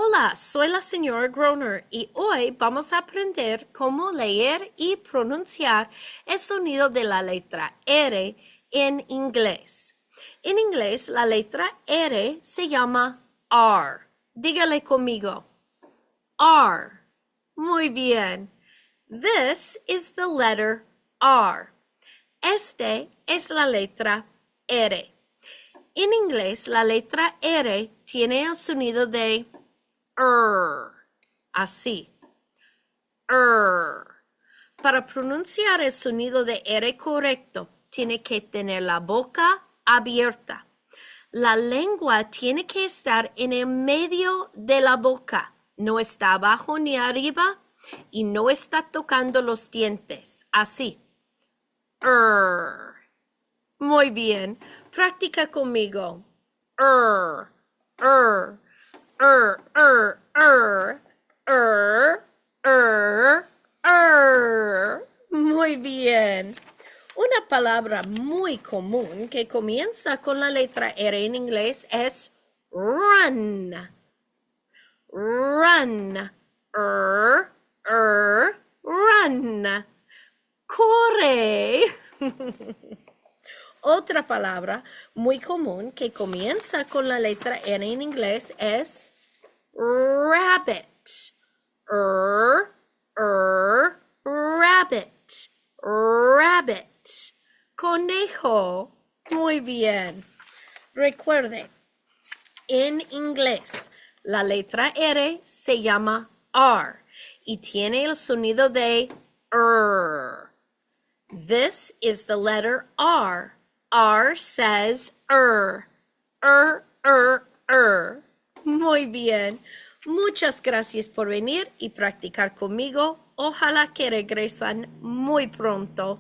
Hola, soy la señora Groner y hoy vamos a aprender cómo leer y pronunciar el sonido de la letra R en inglés. En inglés, la letra R se llama R. Dígale conmigo. R. Muy bien. This is the letter R. Este es la letra R. En inglés, la letra R tiene el sonido de así. Para pronunciar el sonido de R correcto, tiene que tener la boca abierta. La lengua tiene que estar en el medio de la boca. No está abajo ni arriba y no está tocando los dientes. Así. Muy bien. Practica conmigo. Er, er, er, er, er, Muy bien. Una palabra muy común que comienza con la letra R en inglés es run. Run. Run. Corre. Otra palabra muy común que comienza con la letra R en inglés es rabbit. Rabbit. Rabbit. Conejo. Muy bien. Recuerde, en inglés, la letra R se llama R y tiene el sonido de R. This is the letter R. R says Muy bien. Muchas gracias por venir y practicar conmigo. Ojalá que regresan muy pronto.